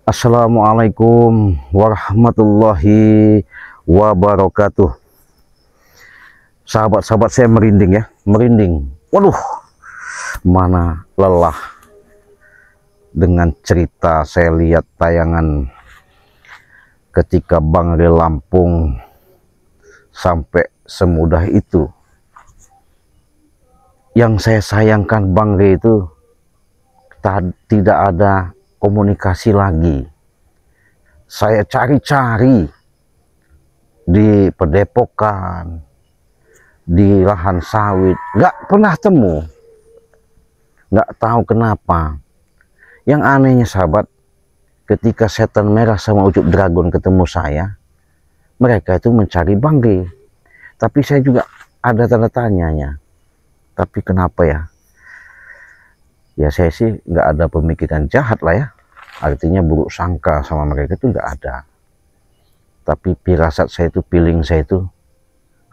Assalamualaikum warahmatullahi wabarakatuh. Sahabat-sahabat saya merinding ya, merinding. Waduh, mana lelah dengan cerita saya lihat tayangan ketika Bang Rey Lampung sampai semudah itu. Yang saya sayangkan Bang Rey itu tidak ada komunikasi lagi. Saya cari-cari di Padepokan, di lahan sawit, nggak pernah temu. Nggak tahu kenapa. Yang anehnya sahabat, ketika Setan Merah sama Ucup Dragon ketemu saya, mereka itu mencari Bang Rey. Tapi saya juga ada tanda tanyanya. Tapi kenapa ya? Ya saya sih nggak ada pemikiran jahat lah ya, artinya buruk sangka sama mereka itu nggak ada. Tapi firasat saya itu, feeling saya itu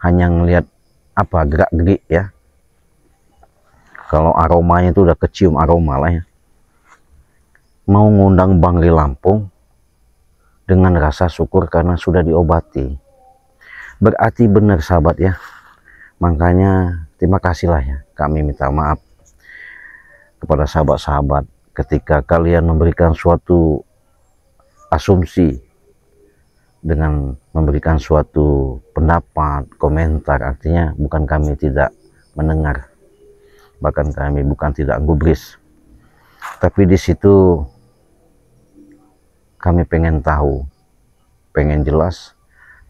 hanya ngelihat apa, gerak-gerik ya. Kalau aromanya itu udah kecium aroma lah ya. Mau ngundang Bang Rey Lampung dengan rasa syukur karena sudah diobati. Berarti benar sahabat ya. Makanya terima kasih lah ya, kami minta maaf kepada sahabat-sahabat ketika kalian memberikan suatu asumsi dengan memberikan suatu pendapat, komentar, artinya bukan kami tidak mendengar, bahkan kami bukan tidak gubris, tapi di situ kami pengen tahu, pengen jelas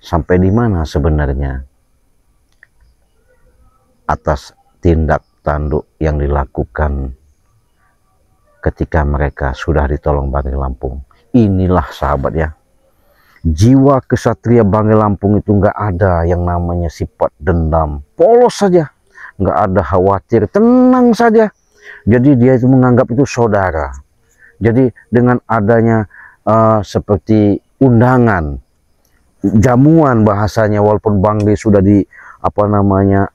sampai di mana sebenarnya atas tindak tanduk yang dilakukan ketika mereka sudah ditolong Bang Rey Lampung. Inilah sahabat ya, jiwa kesatria Bang Rey Lampung itu nggak ada yang namanya sifat dendam, polos saja, nggak ada khawatir, tenang saja. Jadi dia itu menganggap itu saudara. Jadi dengan adanya seperti undangan, jamuan bahasanya, walaupun Bang Rey sudah di apa namanya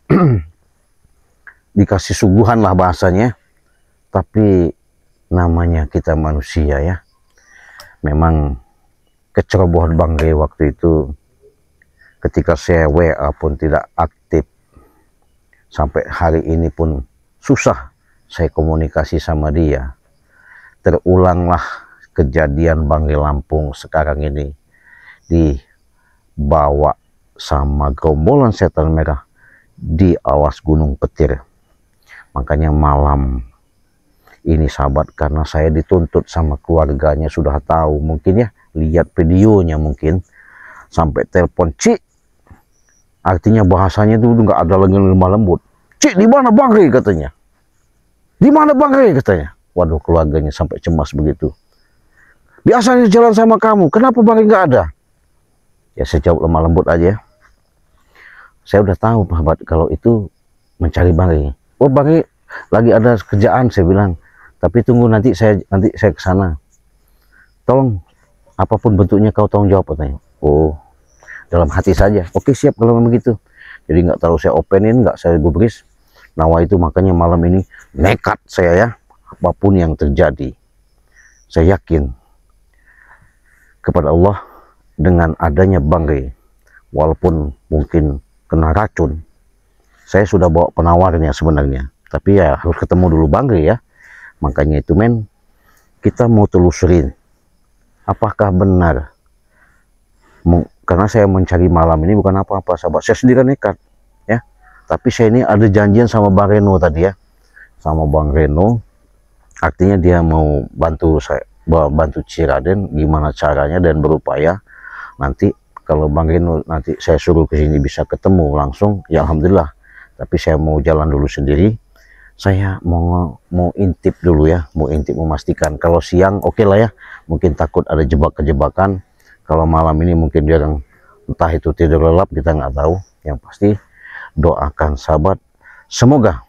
dikasih suguhan lah bahasanya, tapi namanya kita manusia ya. Memang kecerobohan Bang Rey waktu itu ketika saya WA pun tidak aktif. Sampai hari ini pun susah saya komunikasi sama dia. Terulanglah kejadian Bang Rey Lampung sekarang ini dibawa sama gerombolan Setan Merah di awas Gunung Petir. Makanya malam ini sahabat, karena saya dituntut sama keluarganya, sudah tahu mungkin ya, lihat videonya mungkin, sampai telepon, Cik, artinya bahasanya itu nggak ada lagi lemah lembut. Cik, di mana Bang Rey katanya? Di mana Bang Rey katanya? Waduh, keluarganya sampai cemas begitu. Biasanya jalan sama kamu, kenapa Bang Rey nggak ada? Ya saya jawab lemah lembut aja. Saya udah tahu sahabat kalau itu mencari Bang Rey. Oh Bang Rey lagi ada kerjaan, saya bilang. Tapi tunggu nanti saya ke sana. Tolong apapun bentuknya kau tanggung jawab katanya. Oh, dalam hati saja. Oke siap kalau memang begitu. Jadi nggak terlalu saya openin, nggak saya gubris. Nawa itu makanya malam ini nekat saya ya. Apapun yang terjadi, saya yakin kepada Allah dengan adanya Bang Rey, walaupun mungkin kena racun. Saya sudah bawa penawarnya sebenarnya. Tapi ya harus ketemu dulu Bang Rey ya. Makanya itu men, kita mau telusurin apakah benar. Karena saya mencari malam ini bukan apa-apa sahabat, saya sendiri nekat ya. Tapi saya ini ada janjian sama Bang Reno tadi ya, sama Bang Reno, artinya dia mau bantu saya, bantu Ciraden gimana caranya, dan berupaya nanti kalau Bang Reno nanti saya suruh ke sini bisa ketemu langsung ya alhamdulillah. Tapi saya mau jalan dulu sendiri. Saya mau intip dulu ya, mau intip, memastikan kalau siang oke lah ya, mungkin takut ada jebakan, kalau malam ini mungkin dia entah itu tidur lelap, kita nggak tahu. Yang pasti doakan sahabat, semoga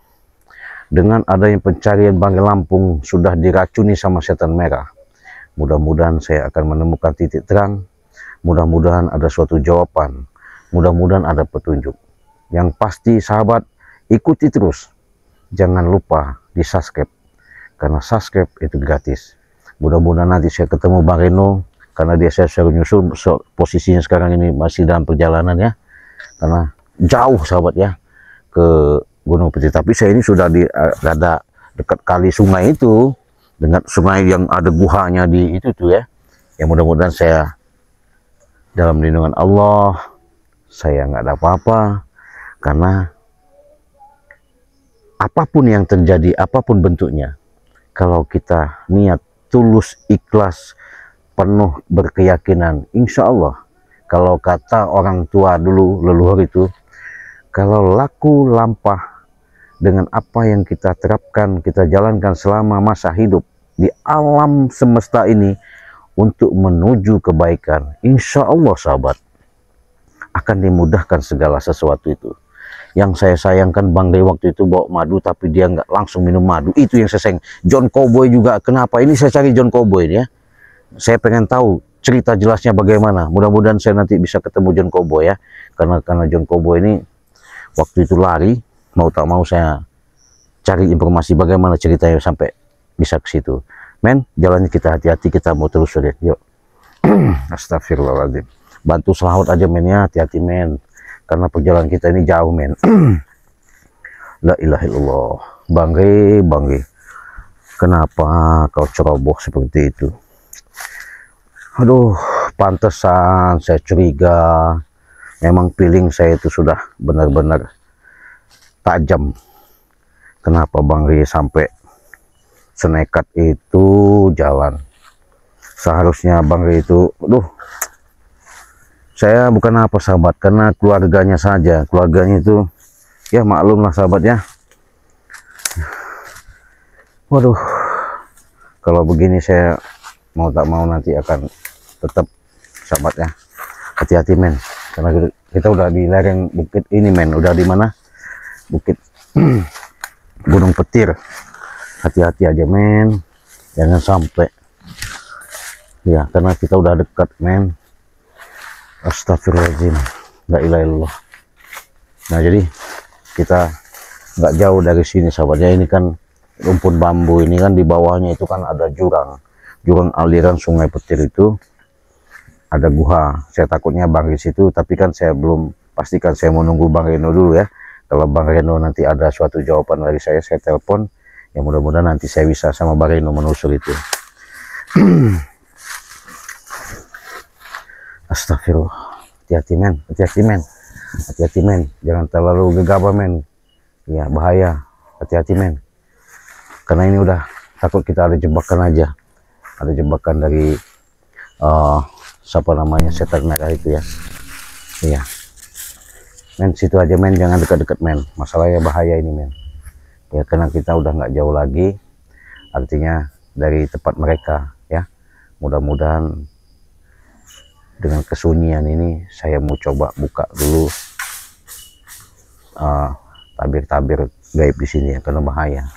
dengan adanya pencarian Bang Rey Lampung sudah diracuni sama Setan Merah, mudah-mudahan saya akan menemukan titik terang, mudah-mudahan ada suatu jawaban, mudah-mudahan ada petunjuk. Yang pasti sahabat, ikuti terus. Jangan lupa di subscribe, karena subscribe itu gratis. Mudah-mudahan nanti saya ketemu Bang Reno, karena dia saya suruh nyusul, posisinya sekarang ini masih dalam perjalanan ya, karena jauh sahabat ya ke Gunung Petir. Tapi saya ini sudah di ada dekat kali sungai itu, dengan sungai yang ada guhanya di itu tuh ya. Ya mudah-mudahan saya dalam lindungan Allah, saya nggak ada apa-apa, karena apapun yang terjadi, apapun bentuknya, kalau kita niat tulus, ikhlas, penuh berkeyakinan, insya Allah, kalau kata orang tua dulu, leluhur itu, kalau laku lampah dengan apa yang kita terapkan, kita jalankan selama masa hidup di alam semesta ini untuk menuju kebaikan, insya Allah sahabat, akan dimudahkan segala sesuatu itu. Yang saya sayangkan Bang Dey waktu itu bawa madu, tapi dia nggak langsung minum madu. Itu yang saya sayang. John Cowboy juga, kenapa? Ini saya cari John Cowboy ya. Saya pengen tahu cerita jelasnya bagaimana. Mudah-mudahan saya nanti bisa ketemu John Cowboy ya. Karena John Cowboy ini waktu itu lari, mau tak mau saya cari informasi bagaimana ceritanya sampai bisa ke situ. Men, jalannya kita hati-hati, kita mau terus lihat. Yuk. Astagfirullahaladzim. Bantu selawat aja men ya, hati-hati men. Karena perjalanan kita ini jauh men. La ilaha illallah. Bangge, kenapa kau ceroboh seperti itu? Aduh, pantesan saya curiga. Memang feeling saya itu sudah benar-benar tajam. Kenapa Bang Ri sampai senekat itu jalan? Seharusnya Bang Ri itu, aduh, saya bukan apa sahabat, karena keluarganya saja, keluarganya itu ya maklum lah sahabat ya. Waduh, kalau begini saya mau tak mau nanti akan tetap sahabat ya, hati-hati men, karena kita udah di lereng bukit ini men, udah di mana, bukit Gunung Petir. Hati-hati aja men, jangan sampai ya, karena kita udah dekat men. Astagfirullahaladzim, la ilaha illallah. Nah jadi kita nggak jauh dari sini sahabatnya. Ini kan rumpun bambu, ini kan di bawahnya itu kan ada jurang aliran Sungai Petir itu, ada guha. Saya takutnya Bang di situ, tapi kan saya belum pastikan. Saya mau nunggu Bang Reno dulu ya. Kalau Bang Reno nanti ada suatu jawaban dari saya telepon. Ya mudah-mudahan nanti saya bisa sama Bang Reno menelusuri itu. Astagfirullah, hati-hati men, hati-hati men, jangan terlalu gegabah men, ya bahaya, hati-hati men, karena ini udah takut kita ada jebakan aja, ada jebakan dari siapa namanya, setan merah itu ya, iya, men, situ aja men, jangan dekat-dekat men, masalahnya bahaya ini men, ya karena kita udah nggak jauh lagi, artinya dari tempat mereka ya, mudah-mudahan dengan kesunyian ini saya mau coba buka dulu tabir-tabir gaib di sini ya, karena bahaya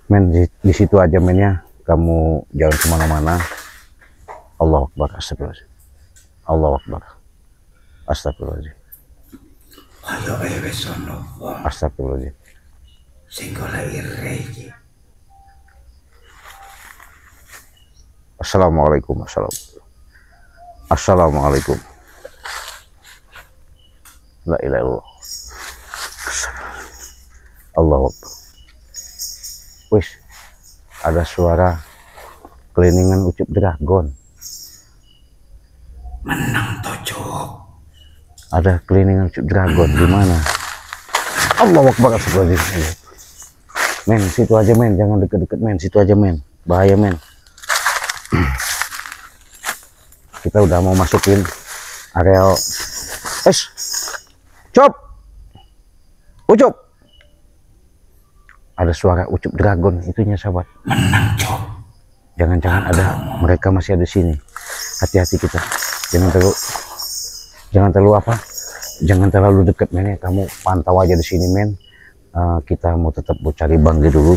men. Di situ aja men ya, kamu jangan kemana-mana. Allahu Akbar, astagfirullahaladzim, Allahu Akbar, astagfirullahaladzim, astagfirullahaladzim. Assalamualaikum, assalamualaikum, la ilaha illallah, Allahu Akbar. Wis, ada suara keliningan ucup dragon. Menang tojok. Ada keliningan ucup dragon di mana? Allahu Akbar, astagfirullahaladzim. Men, situ aja men, jangan deket-deket men, situ aja men, bahaya men. Kita udah mau masukin area cop ucup, ada suara ucup dragon itunya sahabat. Menang cop, jangan-jangan ada mereka masih ada di sini. Hati-hati kita, jangan terlalu dekat men ya. Kamu pantau aja di sini men. Kita mau tetap mau cari Bang dulu,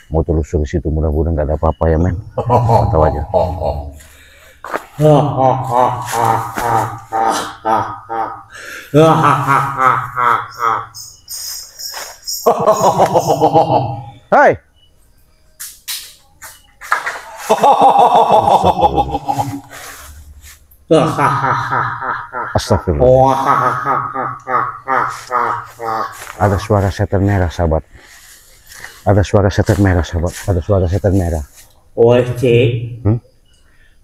mau telusuri situ, mudah-mudahan nggak ada apa-apa ya men. Pantau aja. Hai, Astagfirullah. Ada suara setan merah, sahabat. Ada suara setan merah, sahabat. Ada suara setan merah. Woi, Cik.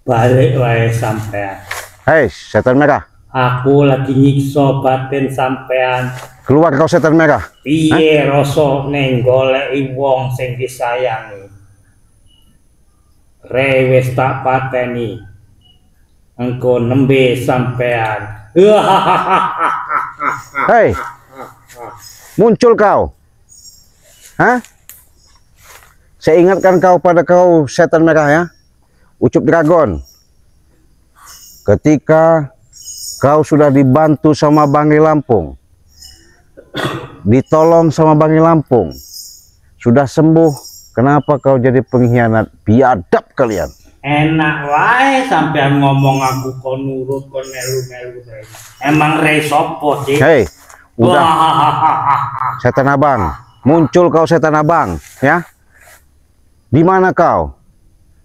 Balik wae sampean. Hei, setan merah. Aku lagi nyiksa batin sampean. Keluar kau setan merah. Piye rasa ning goleki wong sing disayangi. Rewes tak pateni. Engko nembe sampean. Hei, muncul kau. Hah? Saya ingatkan kau pada kau setan merah ya. Ucup Dragon. Ketika kau sudah dibantu sama Banggai Lampung, ditolong sama Banggai Lampung, sudah sembuh, kenapa kau jadi pengkhianat? Biadab kalian. Enak wae sampean ngomong aku kon nurut kon melu-melu. Emang re sopo, Cik? Hei, udah. Setan abang, muncul kau setan abang, ya. Di mana kau?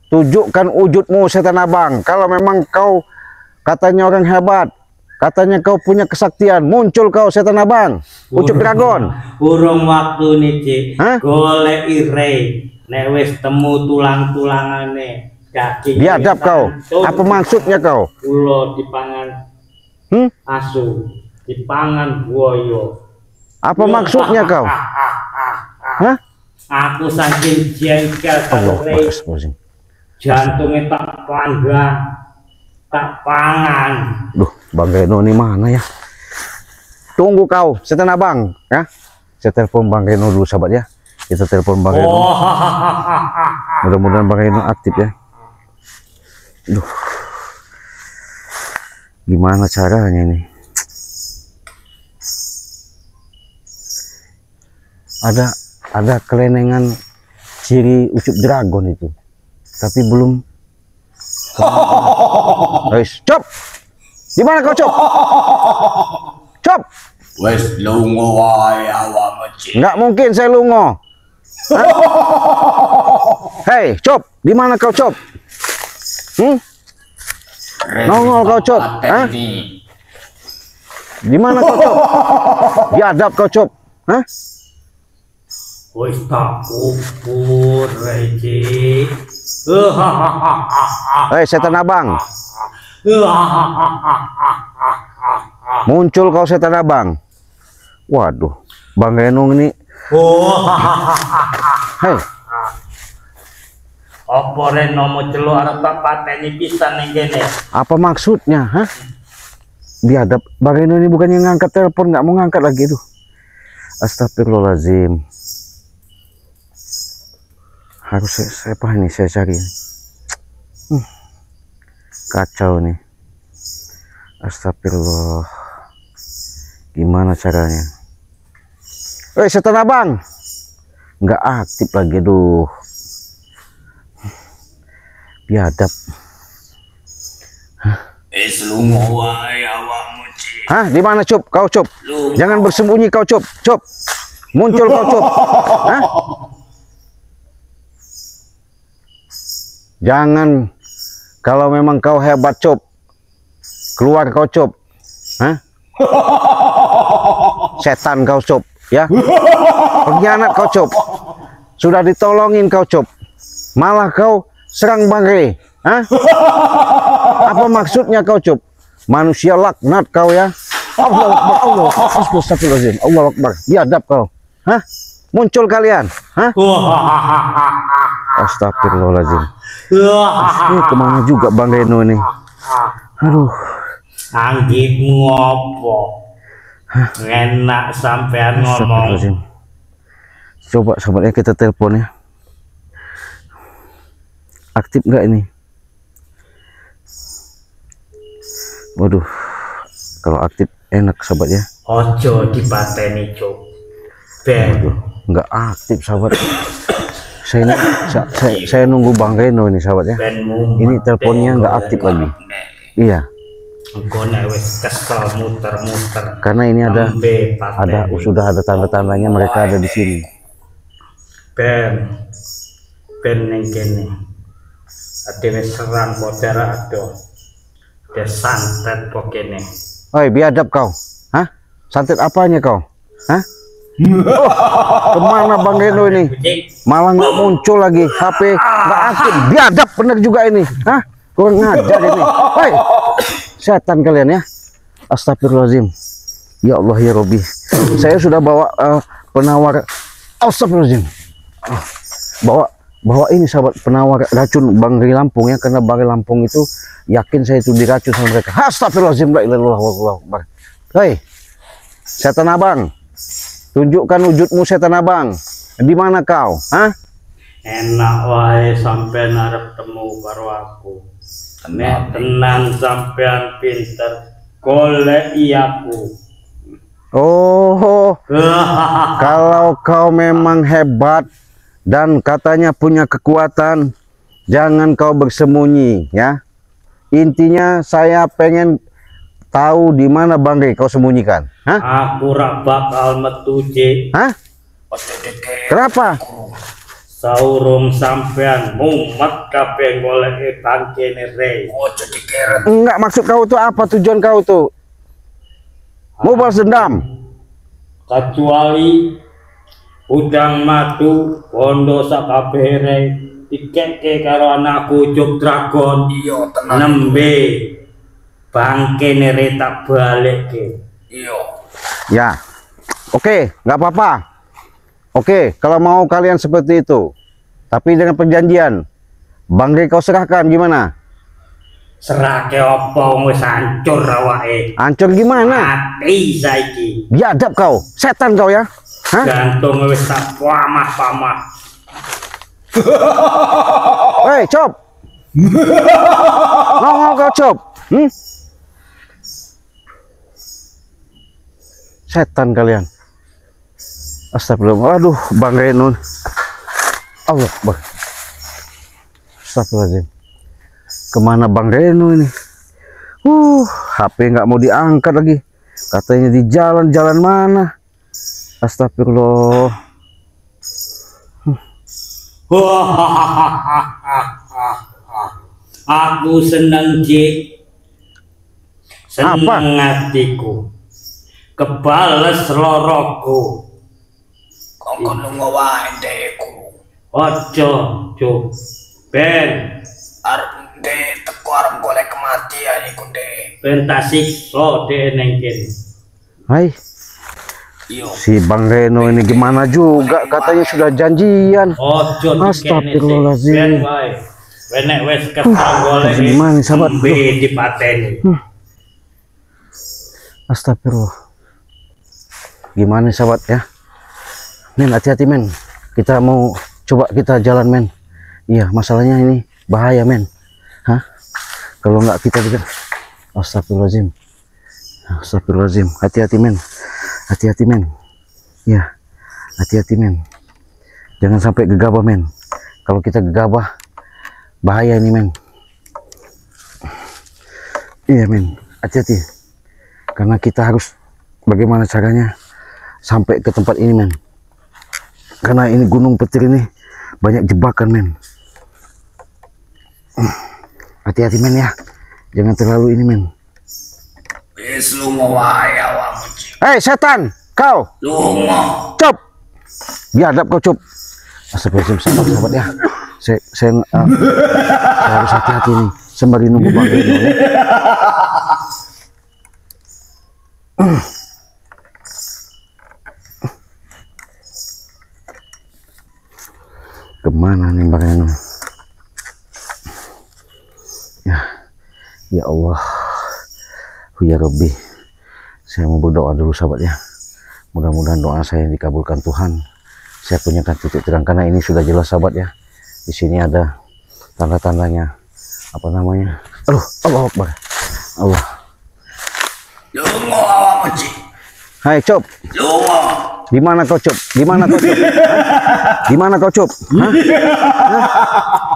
Tunjukkan wujudmu setan abang. Kalau memang kau katanya orang hebat, katanya kau punya kesaktian, muncul kau setan abang. Ucup Dragon. Urung waktu nih, Cik. Hah? Goleki re. Nek wis temu tulang-tulangane. Biadab kau. Apa maksudnya kau? Ulo dipangan asu, dipangan buaya. Apa maksudnya kau? Hah? Aku saking jengkel Allah, karo Rey. Jantungnya tak panggang, tak pangan. Duh, Bang Reno ini mana ya? Tunggu kau, setan abang, ya. Saya telepon Bang Reno dulu, sahabat ya. Kita telepon Bang Reno. Mudah-mudahan Bang Reno aktif ya. Duh, gimana caranya nih? Ada kelenengan ciri Ucup Dragon itu, tapi belum. Guys, Cop, di mana kau Cop? Cop, Wes lungo wae awakmu, Cik. nggak mungkin saya lungo. Hah? Hei, Cop, di mana kau Cop? Nongol kau Cop, hah? Di mana kau Cop? Biadab kau Cop, hah? Wes tak kubur, Cik. Hei, setan abang, muncul kau setan abang. Waduh, Bang Renung ini. Hei, Apa Reno mau celuk arep tak pateni pisan ning kene. apa maksudnya, hah? Biadab. Bang Renung ini bukannya ngangkat telepon, nggak mau ngangkat lagi tuh. Astagfirullahaladzim. Harus saya apa ini saya cari. Kacau nih. Astagfirullah. Gimana caranya? Setan abang, nggak aktif lagi, duh. Biadab. Lungo wae awakmu, Cik. Hah, di mana Cup? Kau Cup? Jangan bersembunyi kau Cup. Cup, muncul kau Cup. Hah? Jangan, kalau memang kau hebat Cup, keluar kau Cup. Hah? Setan kau Cup, ya. Pengkhianat kau Cup. Sudah ditolongin kau Cup, malah kau serang Bang Rey. Hah? Apa maksudnya kau Cup? Manusia laknat kau ya. Allah Akbar, Allah. Astagfirullahaladzim. Allah Akbar. Biadab kau. Hah? Muncul kalian. Hah? Astagfirullahaladzim. Ini kemana juga Bang Reno ini? Aduh. Anggit ngopo? Enak sampean ngomong. Astagfirullahaladzim. Coba sahabatnya kita telepon ya. Aktif nggak ini? Waduh, kalau aktif enak sahabat ya. Ojo dipateni, Cuk. Ben. Waduh, nggak aktif sahabat. Saya nunggu Bang Reno ini sahabat ya. Ini teleponnya nggak aktif lagi. Iya. Engko nek wis kesel muter-muter. Karena ini sudah ada tanda-tandanya mereka ada di sini. Ben ning kene. Ade wis serang kodara ado. Dia santet pokene. Oi, biadab kau. Hah? Santet apanya kau? Hah? Oh, kemana Bang Reno ini? Malah nggak muncul lagi. HP nggak aktif. Biadab bener juga ini. Hah? Kurang ngajar ini. Hei, setan kalian ya. Astagfirullahaladzim. Ya Allah ya Robi. Saya sudah bawa penawar. Astagfirullahaladzim. Bawa ini sahabat penawar racun Bangri Lampung ya, karena Bangri Lampung itu yakin saya itu diracun sama mereka. Astagfirullahaladzim. La ilaha illallah. Hei, setan abang, tunjukkan wujudmu setan abang. Di mana kau? Hah? Enak wae sampean arep temu karo aku. Nek tenan sampean pinter goleki aku. Oh, kalau kau memang hebat dan katanya punya kekuatan, jangan kau bersembunyi ya. Intinya saya pengen tahu di mana Bangre kau sembunyikan. Hah? Aku rak bakal metu, Cik. Hah? Kenapa? Saurung sampean mumet kabeh goleki bangkene Rey. Ojo dikeret. Enggak, maksud kau tuh apa, tujuan kau tuh? Mau balas dendam? Kecuali udang madu bondo sakabeh Rey dikeke karo anakku Juk Dragon. Iya, tenan. Nembe bangkene Rey tak balekke. Iya. Ya. Oke, nggak apa-apa. Oke, kalau mau kalian seperti itu, tapi dengan perjanjian, Bangre kau serahkan gimana? Serake opo wis hancur awake. Hancur gimana? Mati saiki. Biadab kau, setan kau ya. Hah? Gantung wis tak pamah-pamah. Hei, Cop. Nongol kau, Cop. Setan kalian. Astagfirullah. Aduh, Bang Reno. Allah, Bang. Astagfirullahaladzim. Kemana Bang Reno ini? HP nggak mau diangkat lagi. Katanya di jalan-jalan mana? Astagfirullah. Aku senang, Cik. Senang hatiku. Kebales loroku. Kok nunggu wae ndeku. Ojo, Cuk. Ben arep ndek teko arep golek kematian iku ndek. Ben tak siksa dhek ning kene. Hai. Si Bang Reno ini gimana juga, katanya sudah janjian. Ojo Astagfirullahaladzim. Ben nek wis ketang golek gimana sahabat dipateni. Astagfirullah. Gimana sahabat ya? Men, hati-hati men. Kita mau coba kita jalan men. Iya, masalahnya ini bahaya men. Hah? Kalau nggak kita juga. Astagfirullahaladzim. Astagfirullahaladzim. Hati-hati men. Hati-hati men. Ya, hati-hati men. Jangan sampai gegabah men. Kalau kita gegabah, bahaya ini men. Iya men, hati-hati. Karena kita harus bagaimana caranya sampai ke tempat ini men. Karena ini gunung petir ini banyak jebakan men. Hati-hati men ya. Jangan terlalu ini men. Wis lunga wae awakmu. Hei setan, kau. Lunga. Cop. Biadab kau, Cop. Astagfirullahaladzim, sahabat ya. Saya harus hati-hati nih sembari nunggu Bang Reno ya. Kemana nih Bang Reno? Ya Allah, ya Rabbi, saya mau berdoa dulu sahabat ya. Mudah-mudahan doa saya dikabulkan Tuhan. Saya punya titik terang karena ini sudah jelas sahabat ya. Di sini ada tanda-tandanya, apa namanya? Aduh, Allah Akbar, Allah. Lunga awakmu, Cik. Hai Cop. Lunga. Di mana kau Cop? Di mana kau Cop? Di mana kau Cop? Hah? Hah?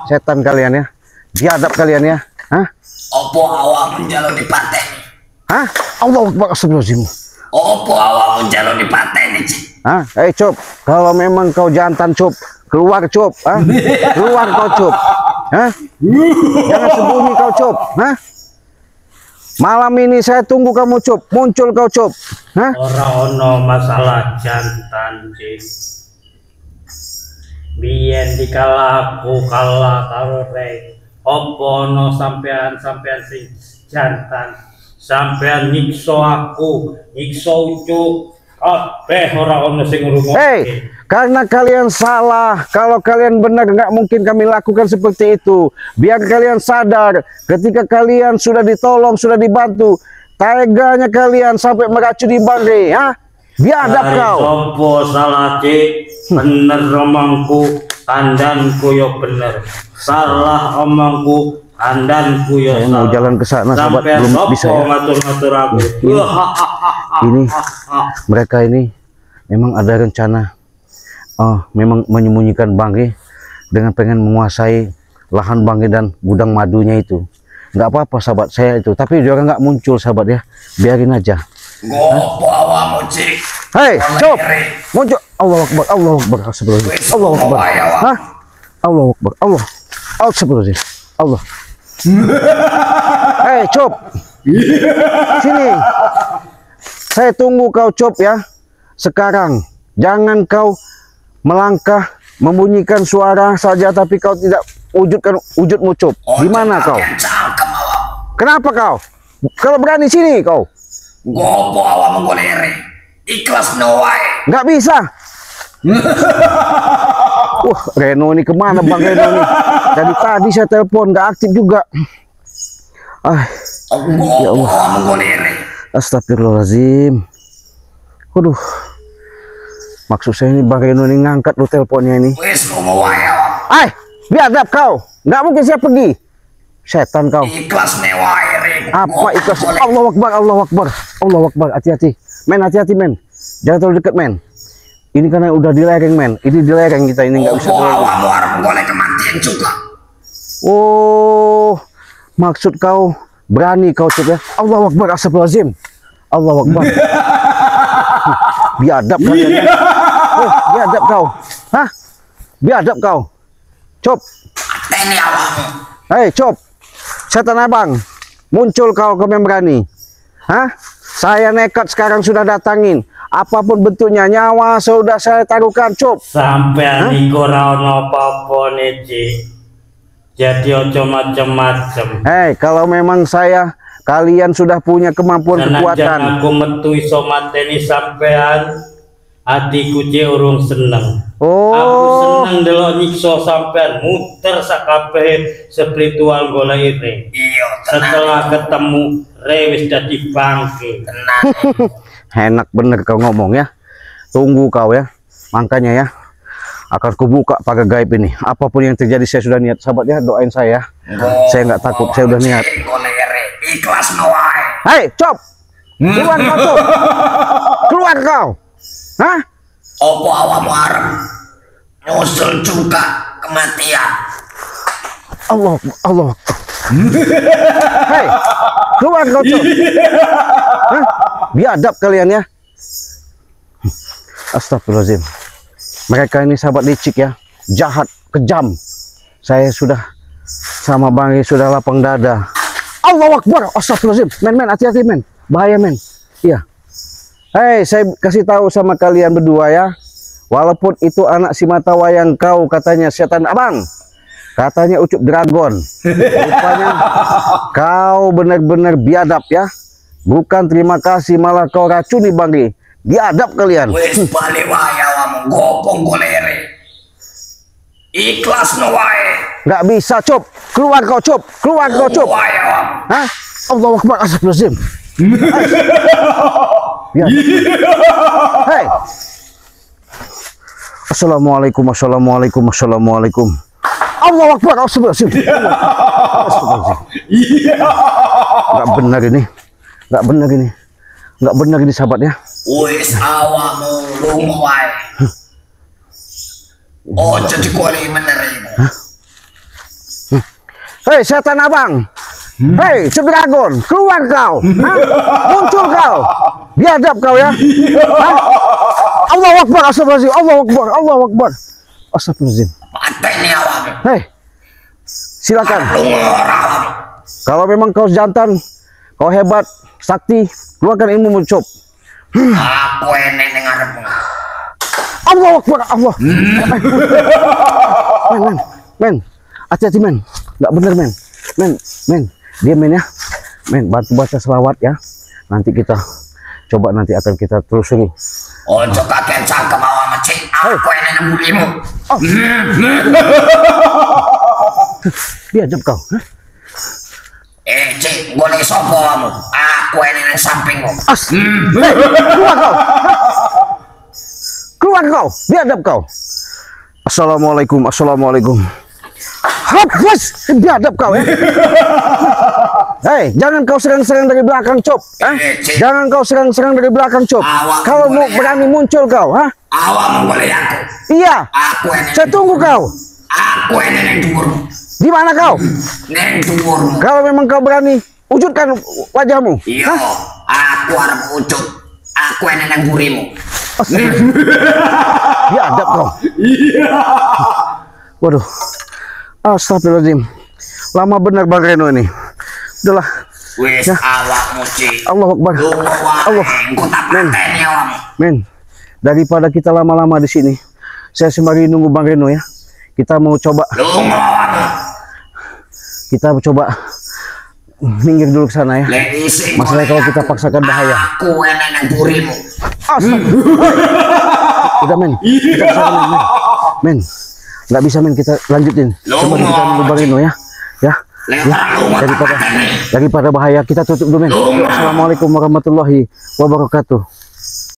Setan kalian ya. Biadab kalian ya. Hah? Opo awakmu njaluk dipateni? Hah? Allah Akbar, astagfirullahaladzim. Opo awakmu njaluk dipateni, Cik? Hah? Cop, kalau memang kau jantan Cop, keluar Cop. Hah? Keluar kau Cop. Hah? Jangan sembunyi kau, Cop. Hah? Malam ini saya tunggu kamu, Cop. Muncul kau, Cop. Hah? Ora ono masalah jantan, Cik. Biyen dikala aku kalah karo Rey. Opo ono sampean sing jantan. Sampean nyiksa aku, nyiksa Ucuk. Kabeh ora ono sing ngrungokne. Hei, karena kalian salah. Kalau kalian benar, nggak mungkin kami lakukan seperti itu. Biar kalian sadar, ketika kalian sudah ditolong, sudah dibantu, teganya kalian sampai meracuni Bangre. Hah? Biadab kau. Sopo salah, Cik? Bener omongku, kandanku yo bener. Salah omongku, kandanku yo Saya salah. mau jalan ke sana, sahabat, Sampai belum sopo bisa ya. ngatur-ngatur aku. Ini mereka ini memang ada rencana, memang menyembunyikan Bangre dengan pengen menguasai lahan Bangre dan gudang madunya itu. Nggak apa-apa, sahabat, saya itu. Tapi dia nggak muncul, sahabat ya. Biarin aja. Ngopo awamu, Cik? Hei, Cop, muncul. Allah Akbar, Allah Akbar, astagfirullahaladzim. Allah Akbar. Hah? Allah Akbar, Allah. Astagfirullahaladzim. Allah. Hei, Cop. Sini. Saya tunggu kau, Cop, ya. Sekarang jangan kau melangkah membunyikan suara saja tapi kau tidak wujudkan wujudmu, Cop. Di mana kau? Kenapa kau? Kalau berani sini kau. Ngopo awamu golere? Ikhlas no wae. Nggak bisa. Wah, Reno ini kemana, Bang Reno ini? Dari tadi saya telepon nggak aktif juga. Ya Allah. Astagfirullahaladzim. Waduh. Maksud saya ini Bang Reno ini ngangkat lo teleponnya ini. Biadab kau. Nggak mungkin saya pergi. Setan kau. Ikhlas ne wae, Ren. Apa ikhlas? Allahu Akbar, Allahu Akbar. Allahu Akbar, hati-hati. Men, hati-hati, men. Jangan terlalu dekat, men. Ini karena udah di lereng, men. Ini di lereng kita ini nggak bisa terlalu. Oh, maksud kau berani kau, Cok, ya? Allahu Akbar, astagfirullahaladzim. Allahu Akbar. Biadab kalian, ya. Biadab kau. Hah? Biadab kau. Cop. Ini awamu. Hei, Cop. Setan abang. Muncul kau yang berani. Hah? Saya nekat sekarang sudah datangin. Apapun bentuknya, nyawa sudah saya taruhkan, Cop. Sampai niku ora ono apa-apa nih, Cik. Jadi ojo macem-macem. Hei, kalau memang kalian sudah punya kemampuan kekuatan. Aku metu iso mateni sampean, hatiku Cik urung seneng. Oh. Aku seneng delok nyiksa sampean muter sakabeh spiritual golek Re. Iya, setelah ketemu Re wis dadi bangke. Enak bener kau ngomong ya. Tunggu kau ya. Makanya ya, akan kubuka pagar gaib ini. Apapun yang terjadi saya sudah niat, sahabat ya. Doain saya. Saya nggak takut, saya udah niat. Ikhlas no wae. Hei, Cop. Keluar kau, Cop. Keluar kau. Hah? Opo awamu arep nyusul juga kematian. Allah, Allah. Hei, keluar kau, Cop. Hah? Biadab kalian ya. Astagfirullahaladzim. Mereka ini sahabat licik ya, jahat, kejam. Saya sudah sama Bang sudah lapang dada. Allahu Akbar. Astagfirullahaladzim. Men, hati-hati, men. Bahaya, men. Iya. Hei, saya kasih tahu sama kalian berdua ya. Walaupun itu anak si mata wayang kau katanya setan abang. Katanya Ucup Dragon. Rupanya kau benar-benar biadab ya. Bukan terima kasih malah kau racuni Bangre. Biadab kalian. Wes bali wae awamu gopong golere. Ikhlas no wae. Nggak bisa, Cop. Keluar kau, Cop. Keluar kau, Cop. Hah? Allahu Akbar, astagfirullahaladzim. Hei. Assalamualaikum. Allahu Akbar, astagfirullahaladzim. Nggak benar ini. Nggak benar ini sahabat ya. Wis awamu lunga wae. Ojo digoleki menerima. Hei, setan abang. Hei, Dragon, keluar kau. Hah? Muncul kau. Biadab kau ya. Hah? Allahu Akbar, astagfirullahaladzim. Allahu Akbar. Astagfirullahaladzim. Pateni awamu. Hei. Silakan. Aku ngorang. Kalau memang kau jantan, kau hebat, sakti, keluarkan ilmu Cop. Aku ini ngarep. Allah Akbar, Allah. Men, hati-hati men, nggak bener men, diam men ya, men, bantu baca selawat ya. Nanti kita coba, nanti akan kita telusuri. Ojo kakek cangkem awak macik. Aku ini nembulimu. Biadab kau. Hah? Cik, boleh sopo kamu? Aku ini nang sampingmu. Keluar kau. Keluar kau, biadab kau. Assalamualaikum, assalamualaikum. Hapus, biadab kau ya. Hei, jangan kau serang-serang dari belakang Cop. Jangan kau serang-serang dari belakang Cop. Kalau mau berani muncul kau, ha? Awak menggoleh aku. Iya. Aku ini. Saya tunggu kau. Aku ini nang dhuwurmu. Di mana kau? Nang dhuwurmu. Kalau memang kau berani, wujudkan wajahmu. Iya, aku arep wujud. Aku ini nang burimu. Biadab kau. Iya. Waduh. Astagfirullahaladzim. Lama benar Bang Reno ini. Udahlah. Wis ya. awakmu Cik. Allah Akbar. Allah. Men, daripada kita lama-lama di sini, saya sembari nunggu Bang Reno ya. Kita mau coba. Kita coba minggir dulu ke sana ya. Masalahnya kalau kita paksakan bahaya. Aku enak nang burimu. Udah men, kita kesana men. Nggak bisa men, kita lanjutin. Coba kita nunggu Bang Reno ya. Ya. Daripada bahaya kita tutup dulu men. Assalamualaikum warahmatullahi wabarakatuh.